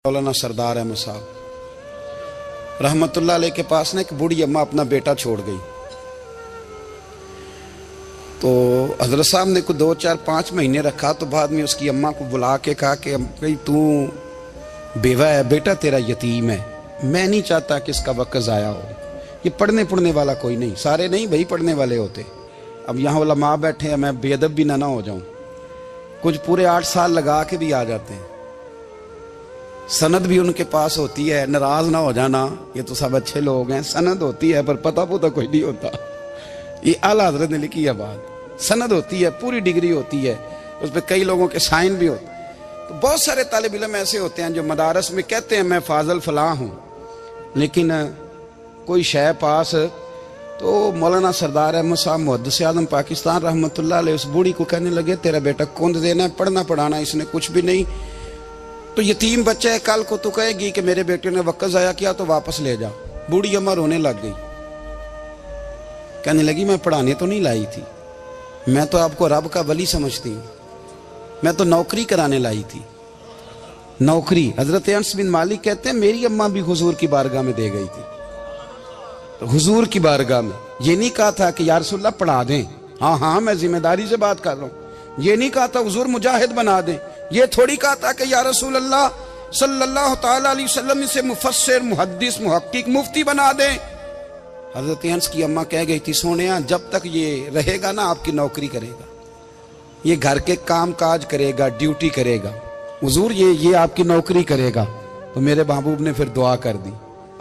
मौलाना सरदार अहमद साहब रहमतुल्लाह अलैह के पास ना एक बूढ़ी अम्मा अपना बेटा छोड़ गई। तो हजरत साहब ने कुछ 2, 4, 5 महीने रखा। तो बाद में उसकी अम्मा को बुला के कहा कि भाई तू बेवा है, बेटा तेरा यतीम है, मैं नहीं चाहता कि इसका वक्त ज़ाया हो। ये पढ़ने वाला कोई नहीं, सारे नहीं भाई पढ़ने वाले होते। अब यहाँ उलमा बैठे हैं, मैं बेअदब भी ना हो जाऊँ। कुछ पूरे 8 साल लगा के भी आ जाते हैं, सनद भी उनके पास होती है। नाराज ना हो जाना, ये तो सब अच्छे लोग हैं। सनद होती है पर पता पुता कोई नहीं होता। ये आला हजरत ने लिखी है बात। सनद होती है, पूरी डिग्री होती है, उस पर कई लोगों के साइन भी होते। तो बहुत सारे तालिब इल्म ऐसे होते हैं जो मदारस में कहते हैं मैं फाजल फलां हूँ, लेकिन कोई शय पास। तो मौलाना सरदार अहमद साहब मुहद्दिस आज़म पाकिस्तान रहमतुल्लाह अलैह उस बूढ़ी को कहने लगे तेरा बेटा कुंद देना है, पढ़ना पढ़ाना इसने कुछ भी नहीं। तो यतीम बच्चा है, कल को तो कहेगी कि मेरे बेटे ने वक्त ज़ाया किया तो वापस ले जा। बूढ़ी अम्मा रोने लग गई, कहने लगी मैं पढ़ाने तो नहीं लाई थी, मैं तो आपको रब का वली समझती हूँ, मैं तो नौकरी कराने लाई थी। नौकरी हजरत अनस बिन मालिक कहते हैं मेरी अम्मा भी हुजूर की बारगाह में दे गई थी। तो हुजूर की बारगाह में ये नहीं कहा था कि या रसूलल्लाह पढ़ा दें, हाँ हाँ मैं जिम्मेदारी से बात कर रहा हूँ। ये नहीं कहा था हुजूर मुजाहिद बना दें, ये थोड़ी कहा था कि या रसूल अल्लाह सल्लल्लाहु ताला अलैहि वसल्लम से मुफस्सिर मुहद्दिस मुहक्किक मुफ्ती बना दें। हजरत अनस की अम्मा कह गई थी सोनिया जब तक ये रहेगा ना आपकी नौकरी करेगा, ये घर के काम काज करेगा, ड्यूटी करेगा, हुजूर ये आपकी नौकरी करेगा। तो मेरे महबूब ने फिर दुआ कर दी,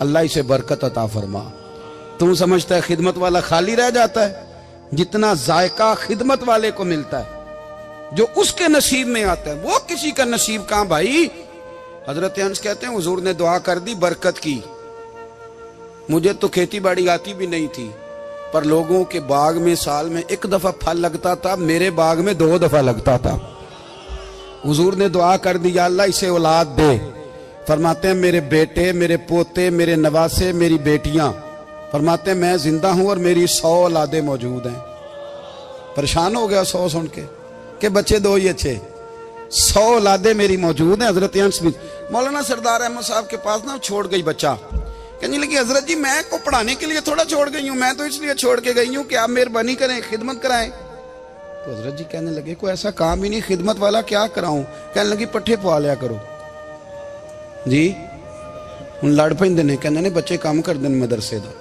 अल्लाह इसे बरकत अता फरमा। तुम समझता है खिदमत वाला खाली रह जाता है? जितना जायका खिदमत वाले को मिलता है, जो उसके नसीब में आता है, वो किसी का नसीब कहां भाई। हजरत अनस कहते हैं हुजूर ने दुआ कर दी, बरकत की। मुझे तो खेती बाड़ी आती भी नहीं थी, पर लोगों के बाग में साल में 1 दफा फल लगता था, मेरे बाग में 2 दफा लगता था। हुजूर ने दुआ कर दी अल्लाह इसे औलाद दे। फरमाते हैं मेरे बेटे, मेरे पोते, मेरे नवासे, मेरी बेटियां, फरमाते हैं मैं जिंदा हूं और मेरी 100 औलादे मौजूद हैं। परेशान हो गया 100 सुन के बच्चे 2 ही अच्छे, 100 औलादे मेरी मौजूद हैं। हजरत अनस बिन मौलाना सरदार अहमद साहब के पास ना छोड़ गई बच्चा, कहने लगी हजरत जी मैं को पढ़ाने के लिए थोड़ा छोड़ गई हूँ, मैं तो इसलिए छोड़ के गई हूँ कि आप मेहरबानी करें खिदमत कराएं। तो हजरत जी कहने लगे कोई ऐसा काम ही नहीं, खिदमत वाला क्या कराऊं। कहने लगी पट्ठे पवा लिया करो जी। हूँ लड़ पेंदे ने, कहने ने बच्चे काम कर दें मदरसे का।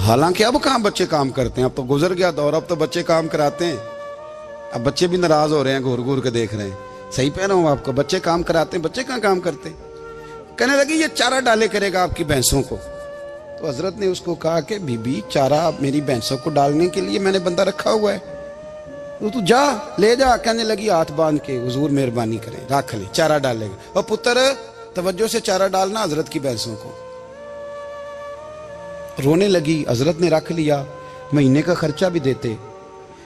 हालांकि अब कहाँ बच्चे काम करते हैं, अब तो गुजर गया दौर, अब तो बच्चे काम कराते हैं। अब बच्चे भी नाराज हो रहे हैं, घूर घूर के देख रहे हैं। सही पह रहा हूँ आपको, बच्चे काम कराते हैं, बच्चे कहाँ काम करते। कहने लगी ये चारा डाले करेगा आपकी भैंसों को। तो हजरत ने उसको कहा कि बीबी चारा मेरी भैंसों को डालने के लिए मैंने बंदा रखा हुआ है, तो तू जा ले जा। कहने लगी हाथ बांध के हुजूर मेहरबानी करें रख ले, चारा डालेगा। और पुत्र तवज्जो से चारा डालना हजरत की भैंसों को। रोने लगी, हजरत ने रख लिया, महीने का खर्चा भी देते।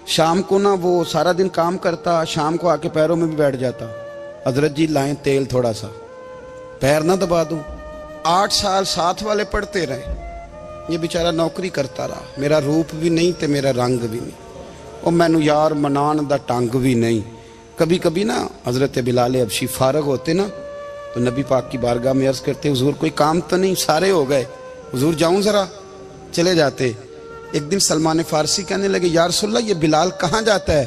शाम को ना वो सारा दिन काम करता, शाम को आके पैरों में भी बैठ जाता, हजरत जी लाएं तेल थोड़ा सा, पैर ना दबा दूं। 8 साल साथ वाले पढ़ते रहे, ये बेचारा नौकरी करता रहा। मेरा रूप भी नहीं ते मेरा रंग भी नहीं, और मैनू यार मनान दा टंग भी नहीं। कभी कभी ना हजरत बिलाल हबशी फारग होते ना, तो नबी पाक की बारगाह में अर्ज करते हुजूर कोई काम तो नहीं, सारे हो गए, हुजूर जाऊं जरा, चले जाते। एक दिन सलमान फारसी कहने लगे या रसूलल्लाह ये बिलाल कहाँ जाता है।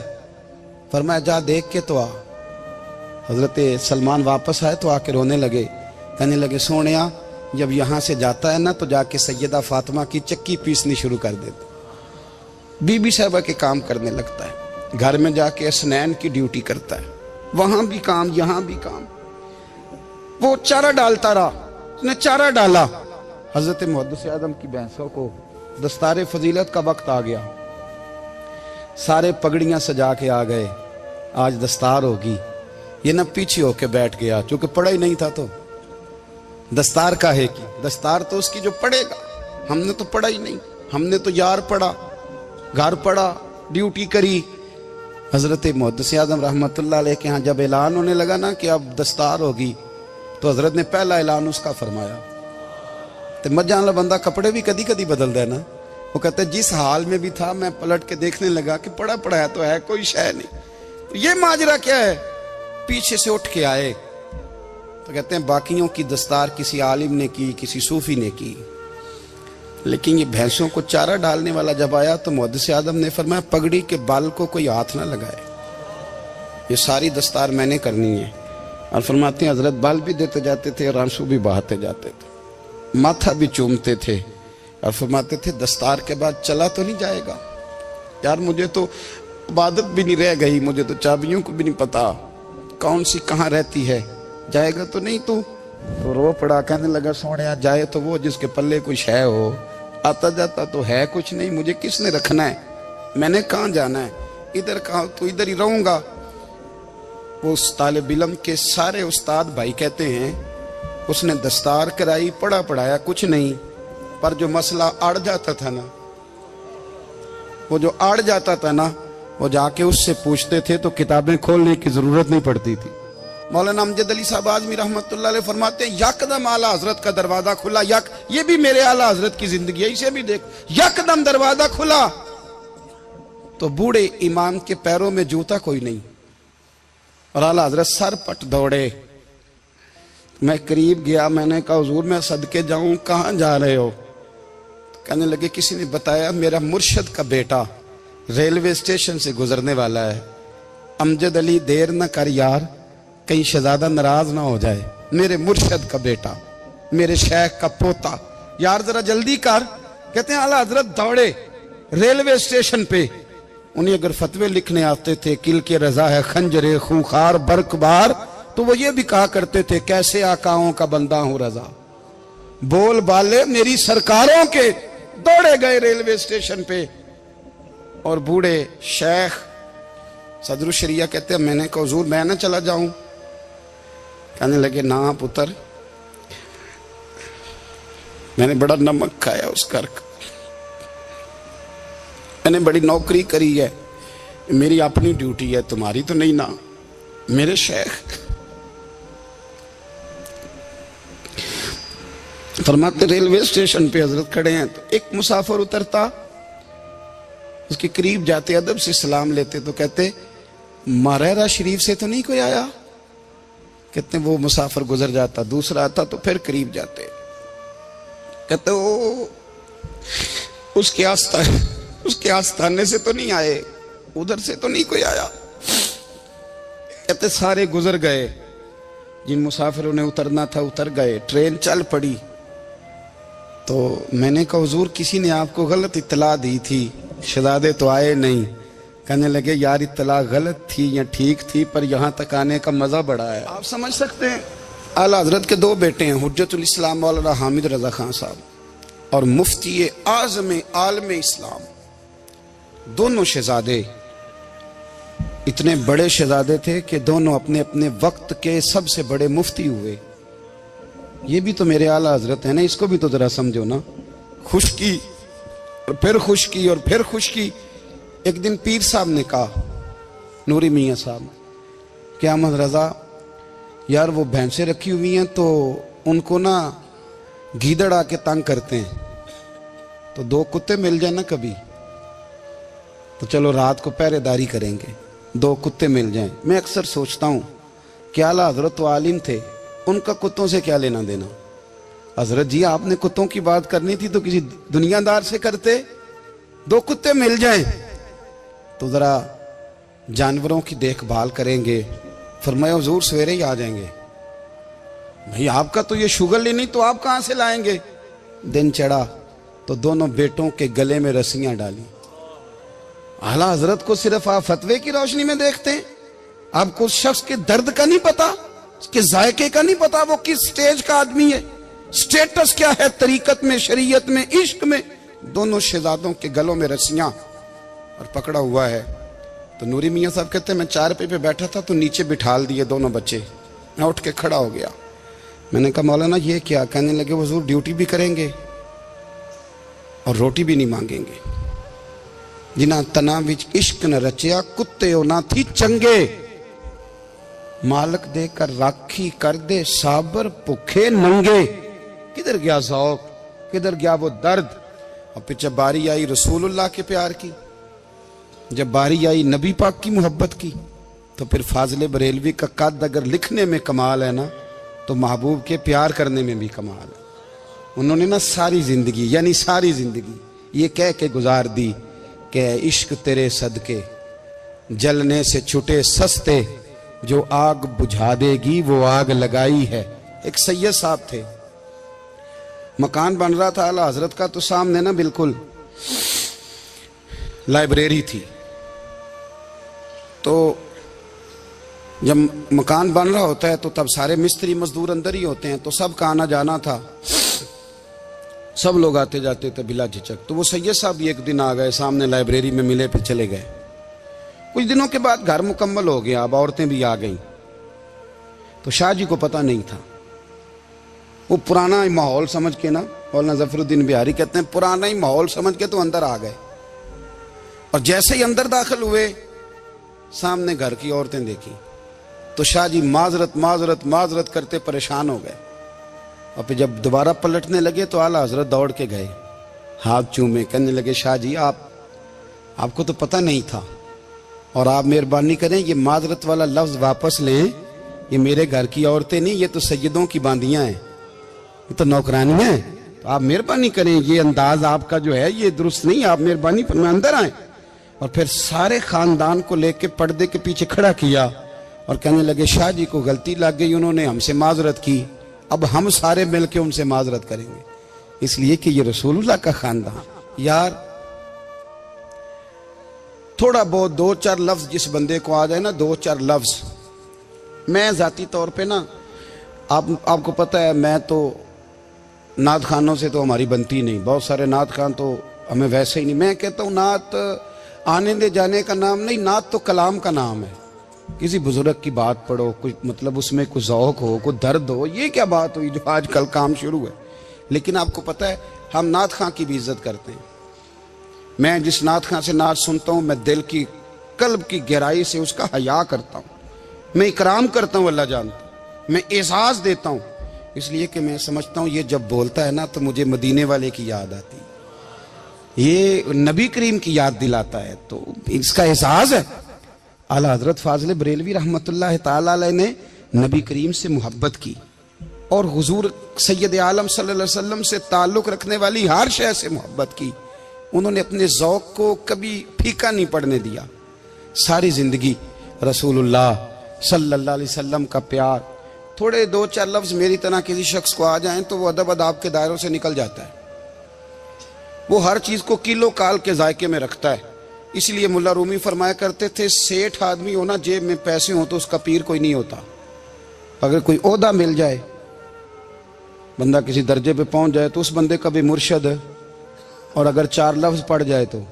फरमाया जा देख के तो आ। हजरत सलमान वापस आए तो आके रोने लगे, कहने लगे सोनिया जब यहाँ से जाता है ना तो जाके सैयदा फातिमा की चक्की पीसनी शुरू कर देते, बीबी साहबा के काम करने लगता है, घर में जाके असनैन की ड्यूटी करता है, वहां भी काम यहाँ भी काम। वो चारा डालता रहा, उसने चारा डाला। हजरत मुहद्दिस आज़म की भैंसों को दस्तारे फजीलत का वक्त आ गया, सारे पगड़ियां सजा के आ गए, आज दस्तार होगी। ये ना पीछे होके बैठ गया, चूंकि पढ़ा ही नहीं था तो दस्तार का है कि दस्तार तो उसकी जो पढ़ेगा, हमने तो पढ़ा ही नहीं, हमने तो यार पढ़ा, घर पढ़ा, ड्यूटी करी। हजरत मुहद्दिस आज़म रहमतुल्लाह अलैह के यहाँ जब ऐलान होने लगा ना कि अब दस्तार होगी, तो हजरत ने पहला ऐलान उसका फरमाया। तो मजा वाला बंदा कपड़े भी कदी कदी बदलता है ना, वो कहते जिस हाल में भी था मैं पलट के देखने लगा कि पढ़ा पढ़ाया तो है, कोई शय नहीं। तो ये माजरा क्या है, पीछे से उठ के आए तो कहते हैं बाकियों की दस्तार किसी आलिम ने की, किसी सूफी ने की, लेकिन ये भैंसों को चारा डालने वाला जब आया तो मुहद्दिस आदम ने फरमाया पगड़ी के बाल को कोई हाथ ना लगाए, ये सारी दस्तार मैंने करनी है। और फरमाते हैं हजरत बाल भी देते जाते थे और आंसू भी बहाते जाते थे, माथा भी चूमते थे और फरमाते थे दस्तार के बाद चला तो नहीं जाएगा यार, मुझे तो इबादत भी नहीं रह गई, मुझे तो चाबियों को भी नहीं पता कौन सी कहाँ रहती है, जाएगा तो नहीं तू? तो रो पड़ा, कहने लगा सोनिया जाए तो वो जिसके पल्ले कुछ है हो, आता जाता तो है कुछ नहीं, मुझे किसने रखना है, मैंने कहाँ जाना है, इधर कहाँ, तो इधर ही रहूंगा। वो उस तालिब इल्म के सारे उस्ताद भाई कहते हैं उसने दस्तार कराई, पढ़ा पढ़ाया कुछ नहीं, पर जो मसला अड़ जाता था ना, वो जो अड़ जाता था ना, वो जाके उससे पूछते थे तो किताबें खोलने की जरूरत नहीं पड़ती थी। मौलाना अमजद अली साहब आजमी रहमतुल्लाह अलैह फरमाते हैं यकदम आला हजरत का दरवाजा खुला, ये भी मेरे आला हजरत की जिंदगी है, इसे भी देख, यकदम दरवाजा खुला तो बूढ़े इमाम के पैरों में जूता कोई नहीं और आला हजरत सर पट दौड़े। मैं करीब गया, मैंने कहा हुजूर मैं सदके जाऊं, कहां जा रहे हो? कहने लगे किसी ने बताया मेरा मुर्शद का बेटा रेलवे स्टेशन से गुजरने वाला है, अमजद अली देर न कर यार, कहीं शहजादा नाराज ना हो जाए, मेरे मुर्शद का बेटा, मेरे शेख का पोता, यार जरा जल्दी कर। कहते हैं आला हजरत दौड़े रेलवे स्टेशन पे, उन्हें अगर फतवे लिखने आते थे किल के रजा है खंजरे खूंखार बरकबार, तो वो ये भी कहा करते थे कैसे आकाओं का बंदा हूं रजा, बोल बाले मेरी सरकारों के। दौड़े गए रेलवे स्टेशन पे और बूढ़े शेख सदरुल शरिया कहते हैं मैंने कहा हुजूर मैं ना चला जाऊं? कहने लगे ना पुत्र, मैंने बड़ा नमक खाया उस घर का, मैंने बड़ी नौकरी करी है, मेरी अपनी ड्यूटी है, तुम्हारी तो नहीं ना। मेरे शेख फरमाते रेलवे स्टेशन पे हजरत खड़े हैं तो एक मुसाफिर उतरता, उसके करीब जाते अदब से सलाम लेते तो कहते मारेरा शरीफ से तो नहीं कोई आया? कहते वो मुसाफिर गुजर जाता, दूसरा आता तो फिर करीब जाते, कहते वो उसके आस्थाने से तो नहीं आए, उधर से तो नहीं कोई आया। कहते सारे गुजर गए, जिन मुसाफिरों ने उतरना था उतर गए, ट्रेन चल पड़ी। तो मैंने कहा हुजूर किसी ने आपको गलत इत्तला दी थी, शहजादे तो आए नहीं। कहने लगे यार इत्तला गलत थी या ठीक थी, पर यहाँ तक आने का मजा बड़ा है। आप समझ सकते हैं आला हजरत के दो बेटे हैं, हुज्जतुल इस्लाम मौलाना हामिद रजा खान साहब और मुफ्ती आज़म आलम इस्लाम, दोनों शहजादे इतने बड़े शहजादे थे कि दोनों अपने अपने वक्त के सबसे बड़े मुफ्ती हुए। ये भी तो मेरे आला हजरत है ना, इसको भी तो जरा समझो ना। खुश की और फिर खुश की और फिर खुश की। एक दिन पीर साहब ने कहा, नूरी मियाँ साहब, क्या अहमद रजा यार वो भैंसें रखी हुई हैं तो उनको ना गीदड़ आके तंग करते हैं, तो दो कुत्ते मिल जाए ना कभी, तो चलो रात को पहरेदारी करेंगे, दो कुत्ते मिल जाएं। मैं अक्सर सोचता हूँ कि आला हजरत तो आलिम थे, उनका कुत्तों से क्या लेना देना। हजरत जी आपने कुत्तों की बात करनी थी तो किसी दुनियादार से करते, दो कुत्ते मिल जाएं तो जरा जानवरों की देखभाल करेंगे। फरमाया हुजूर सवेरे ही आ जाएंगे। भाई आपका तो ये शुगर ही नहीं, तो आप कहां से लाएंगे? दिन चढ़ा तो दोनों बेटों के गले में रस्सियां डाली। आला हजरत को सिर्फ आप फतवे की रोशनी में देखते हैं, आपको उस शख्स के दर्द का नहीं पता, उसके जायके का नहीं पता, वो किस स्टेज का आदमी है, स्टेटस क्या है तरीकत में, शरीयत में, इश्क में। दोनों शहजादों के गलों में रस्सियां और पकड़ा हुआ है। तो नूरी मियाँ साहब कहते हैं मैं चारपाई पे बैठा था तो नीचे बिठाल दिए दोनों बच्चे, मैं उठ के खड़ा हो गया। मैंने कहा मौलाना ये क्या? कहने लगे हुजूर ड्यूटी भी करेंगे और रोटी भी नहीं मांगेंगे। जिन्हां तना विच इश्क न रचिया कुत्ते ना थी चंगे, मालक देकर राखी कर दे साबर भुखे नंगे। किधर गया ज़ौक़, किधर गया वो दर्द? और फिर जब बारी आई रसूलुल्लाह के प्यार की, जब बारी आई नबी पाक की मोहब्बत की, तो फिर फाजिल बरेलवी का कद अगर लिखने में कमाल है ना, तो महबूब के प्यार करने में भी कमाल है। उन्होंने ना सारी जिंदगी, यानी सारी जिंदगी ये कह के गुजार दी कि इश्क तेरे सदके जलने से छुटे सस्ते, जो आग बुझा देगी वो आग लगाई है। एक सैयद साहब थे, मकान बन रहा था आला हजरत का, तो सामने ना बिल्कुल लाइब्रेरी थी। तो जब मकान बन रहा होता है तो तब सारे मिस्त्री मजदूर अंदर ही होते हैं, तो सबका आना जाना था, सब लोग आते जाते थे बिला झिझक। तो वो सैयद साहब भी एक दिन आ गए, सामने लाइब्रेरी में मिले, फिर चले गए। कुछ दिनों के बाद घर मुकम्मल हो गया, अब औरतें भी आ गईं। तो शाह जी को पता नहीं था, वो पुराना ही माहौल समझ के ना, मौलाना जफरुद्दीन बिहारी कहते हैं पुराना ही माहौल समझ के तो अंदर आ गए। और जैसे ही अंदर दाखिल हुए, सामने घर की औरतें देखी तो शाह जी माजरत माजरत माजरत करते परेशान हो गए। और फिर जब दोबारा पलटने लगे तो आला हजरत दौड़ के गए, हाथ चूमे, कहने लगे शाह जी आपको तो पता नहीं था, और आप मेहरबानी करें ये माजरत वाला लफ्ज वापस लें। ये मेरे घर की औरतें नहीं, ये तो सैयदों की बांदियां हैं, ये तो नौकरानियां हैं। तो आप मेहरबानी करें, ये अंदाज आपका जो है ये दुरुस्त नहीं, आप मेहरबानी फरमाएं अंदर आए। और फिर सारे खानदान को लेके पर्दे के पीछे खड़ा किया और कहने लगे शाह जी को गलती लग गई, उन्होंने हमसे माजरत की, अब हम सारे मिलके उनसे माजरत करेंगे, इसलिए कि ये रसूलुल्लाह का खानदान। यार थोड़ा बहुत दो चार लफ्ज जिस बंदे को आ जाए ना, दो चार लफ्ज, मैं जाती तौर पे ना, आपको पता है मैं तो नात खानों से तो हमारी बनती नहीं, बहुत सारे नात खान तो हमें वैसे ही नहीं। मैं कहता हूँ नात आने दे जाने का नाम नहीं, नात तो कलाम का नाम है। किसी बुजुर्ग की बात पढ़ो, कुछ मतलब उसमें कुछ ज़ौक़ हो, कुछ दर्द हो, ये क्या बात हुई जो आजकल काम शुरू है। लेकिन आपको पता है हम नात खां की भी इज्जत करते हैं। मैं जिस नात खां से नात सुनता हूँ, मैं दिल की कल्ब की गहराई से उसका हया करता हूँ, मैं इकराम करता हूँ, अल्लाह जानता, मैं एहसास देता हूँ, इसलिए कि मैं समझता हूँ ये जब बोलता है ना तो मुझे मदीने वाले की याद आती है, ये नबी करीम की याद दिलाता है, तो इसका एहसास है। आला हजरत फाजिल बरेलवी रहमतुल्लाह ताला अलैह ने नबी करीम से मोहब्बत की और हुजूर सैयद आलम सल्लल्लाहु अलैहि वसल्लम से ताल्लुक़ रखने वाली हर शय से मोहब्बत की। उन्होंने अपने ज़ौक़ को कभी फीका नहीं पड़ने दिया। सारी ज़िंदगी रसूलुल्लाह सल्लल्लाहु अलैहि वसल्लम का प्यार। थोड़े दो चार लफ्ज़ मेरी तरह किसी शख्स को आ जाएं तो वो अदब अदाब के दायरों से निकल जाता है। वो हर चीज़ को किलो काल के जायके में रखता है। इसलिए मुल्ला रूमी फरमाया करते थे, सेठ आदमी हो ना, जेब में पैसे हो तो उसका पीर कोई नहीं होता। अगर कोई ओहदा मिल जाए, बंदा किसी दर्जे पे पहुंच जाए तो उस बंदे का भी मुर्शद है, और अगर चार लफ्ज पढ़ जाए तो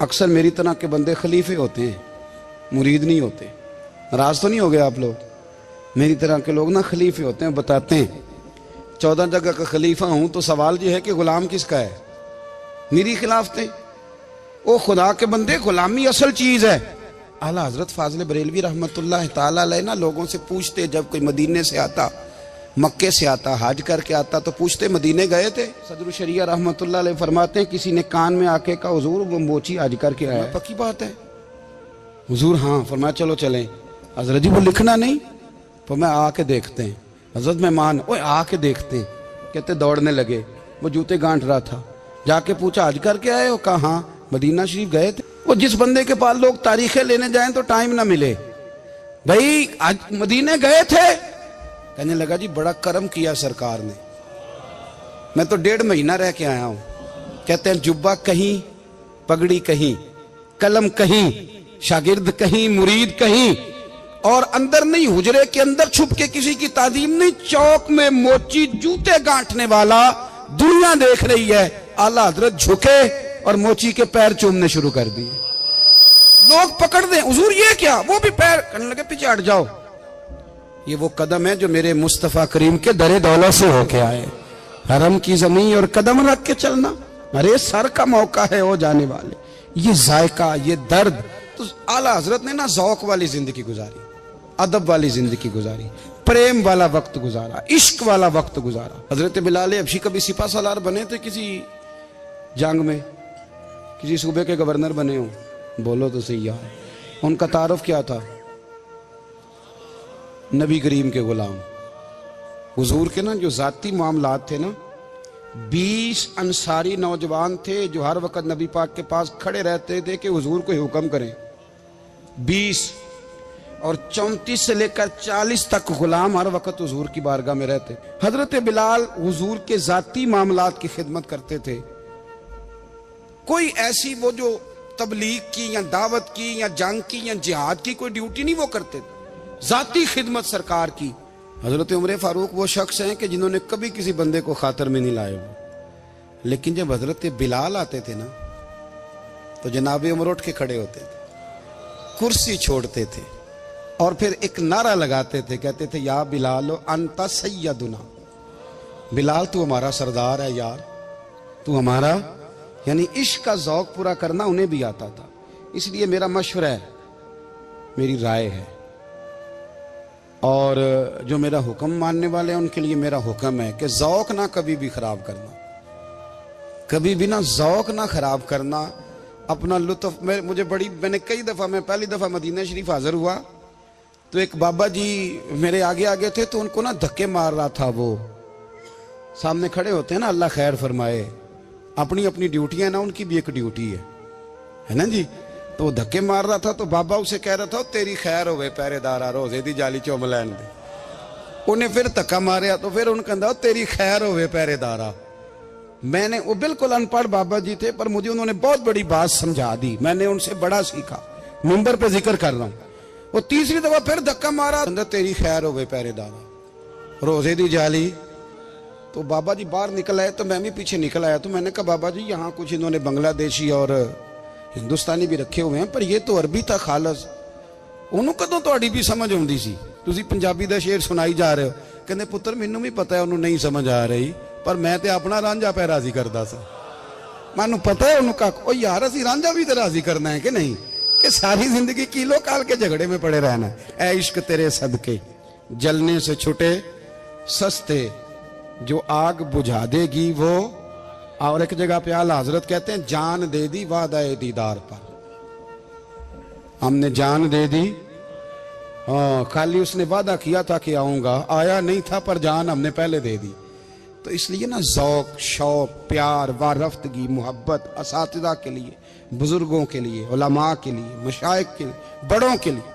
अक्सर मेरी तरह के बंदे खलीफे होते हैं, मुरीद नहीं होते। नाराज तो नहीं हो गए आप लोग? मेरी तरह के लोग ना खलीफे होते हैं, बताते हैं 14 जगह का खलीफा हूं तो सवाल ये है कि गुलाम किसका है? मेरी खिलाफतें। ओ खुदा के बंदे, गुलामी असल चीज है। आला हजरत फाजिल बरेलवी रहमतुल्लाह ताला अलैह ना लोगों से पूछते, जब कोई मदीने से आता, मक्के से आता, हज करके आता तो पूछते मदीने गए थे? सदरुल शरिया रहमतुल्लाह अलैह फरमाते हैं, किसी ने कान में आके कहा हुजूर वो मोची हज करके आया। पक्की बात है हुजूर? हाँ। फरमाया चलो चलें। हजरत जी वो लिखना नहीं, तो मैं आके देखते हैं। हजरत मेहमान, ओए आके देखते हैं। कहते दौड़ने लगे, वो जूते गांठ रहा था। जाके पूछा हज करके आए हो? कहा हाँ। मदीना शरीफ गए थे? वो जिस बंदे के पास लोग तारीखें लेने जाएं तो टाइम ना मिले, भाई आज मदीने गए थे? कहने लगा जी बड़ा करम किया सरकार ने, मैं तो 1.5 महीना रह के आया हूं। कहते हैं जुब्बा कहीं, पगड़ी कहीं, कलम कहीं, शागिर्द कहीं, मुरीद कहीं, और अंदर नहीं, हुजरे के अंदर छुप के किसी की तादीम नहीं, चौक में मोची जूते गांठने वाला दुनिया देख रही है। आला हजरत झुके और मोची के पैर चूमने शुरू कर दिए। लोग पकड़ दें, हुजूर ये क्या? वो भी पैर करने लगे, पीछे हट जाओ। ये वो कदम है जो मेरे मुस्तफा करीम के दरे दौलत से होके आए। हरम की जमीन और कदम रख के चलना, अरे सर का मौका है वो जाने वाले। ये जायका, ये दर्द। तो आला हजरत ने ना ज़ौक़ वाली जिंदगी गुजारी, अदब वाली जिंदगी गुजारी, प्रेम वाला वक्त गुजारा, इश्क वाला वक्त गुजारा। हजरत बिलाल हबशी कभी सिपा सालार बने थे किसी जंग में, किसी सूबे के गवर्नर बने हो? बोलो तो सही यार। उनका तारुफ क्या था? नबी करीम के गुलाम। हुजूर के ना जो जाती मामलात थे ना, 20 अंसारी नौजवान थे जो हर वक्त नबी पाक के पास खड़े रहते थे कि हुजूर को हुक्म करें। 20 और 34 से लेकर 40 तक गुलाम हर वक्त हुजूर की बारगाह में रहते। हजरत बिलाल हुजूर के जाती मामलात की खिदमत करते थे। कोई ऐसी वो जो तबलीग की या दावत की या जंग की या जिहाद की कोई ड्यूटी नहीं वो करते थे, जाती खिदमत सरकार की। हजरत उमर फारूक वो शख्स हैं कि जिन्होंने कभी किसी बंदे को खातर में नहीं लाए वो, लेकिन जब हजरत बिलाल आते थे ना तो जनाब उमर उठ के खड़े होते थे, कुर्सी छोड़ते थे और फिर एक नारा लगाते थे, कहते थे या बिलाल अंता सैयदुना, बिलाल तू हमारा सरदार है यार, तू हमारा। यानी इश्क का ज़ौक पूरा करना उन्हें भी आता था। इसलिए मेरा मशवरा है, मेरी राय है, और जो मेरा हुक्म मानने वाले हैं उनके लिए मेरा हुक्म है कि ज़ौक ना कभी भी ख़राब करना, कभी भी ना ज़ौक ना ख़राब करना, अपना लुत्फ। मैंने कई दफ़ा, मैं पहली दफ़ा मदीना शरीफ हाज़िर हुआ तो एक बाबा जी मेरे आगे आगे थे, तो उनको ना धक्के मार रहा था। वो सामने खड़े होते हैं ना, अल्लाह खैर फरमाए, अपनी अपनी ड्यूटियां ना, उनकी भी एक ड्यूटी है ना जी। तो वो धक्के मार रहा था तो बाबा उसे कह रहा था तेरी खैर होवे पहरेदारा, रोजे दी जाली चुम लैन दे। उन्हें फिर धक्का मारिया तो फिर उन्हें कहता तेरी खैर होवे पहरेदारा। मैंने, वो बिल्कुल अनपढ़ बाबा जी थे पर मुझे उन्होंने बहुत बड़ी बात समझा दी, मैंने उनसे बड़ा सीखा, मिंबर पे जिक्र कर रहा हूं। वो तीसरी दफा फिर धक्का मारा, तेरी खैर होवे पहरेदारा, रोजे दी जाली। तो बाबा जी बाहर निकल आए तो मैं भी पीछे निकल आया। तो मैंने कहा बाबा जी यहाँ कुछ इन्होंने बांग्लादेशी और हिंदुस्तानी भी रखे हुए हैं, पर ये तो अरबी था खालस। उन्होंने कदों ਤੁਹਾਡੀ भी समझ आती सी, तुसी पंजाबी दा शेर सुनाई जा रहे हो। कहते पुत्र मैनू भी पता है उन्होंने नहीं समझ आ रही, पर मैं तो अपना रांझा पै राजी करता सा। मैनू पता है उन्होंने कहा ओ यार असी रांझा भी तो राजी करना है कि नहीं, कि सारी जिंदगी किलो काल के झगड़े में पड़े रहना है। ऐ इश्क तेरे सदके जलने से छुटे सस्ते, जो आग बुझा देगी वो। और एक जगह पे आला हजरत कहते हैं जान दे दी वादा दीदार पर, हमने जान दे दी। हाँ, खाली उसने वादा किया था कि आऊंगा, आया नहीं था, पर जान हमने पहले दे दी। तो इसलिए ना ज़ौक, शौक, प्यार, वारफ्तगी, मोहब्बत असातिज़ा के लिए, बुजुर्गों के लिए, उलमा के लिए, मशाइख के लिए, बड़ों के लिए,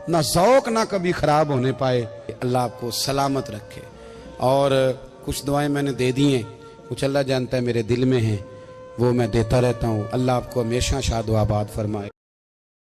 ना ज़ौक ना कभी ख़राब होने पाए। अल्लाह आपको सलामत रखे। और कुछ दुआएं मैंने दे दी हैं, कुछ अल्लाह जानता है मेरे दिल में हैं, वो मैं देता रहता हूँ। अल्लाह आपको हमेशा शाद व आबाद फरमाए।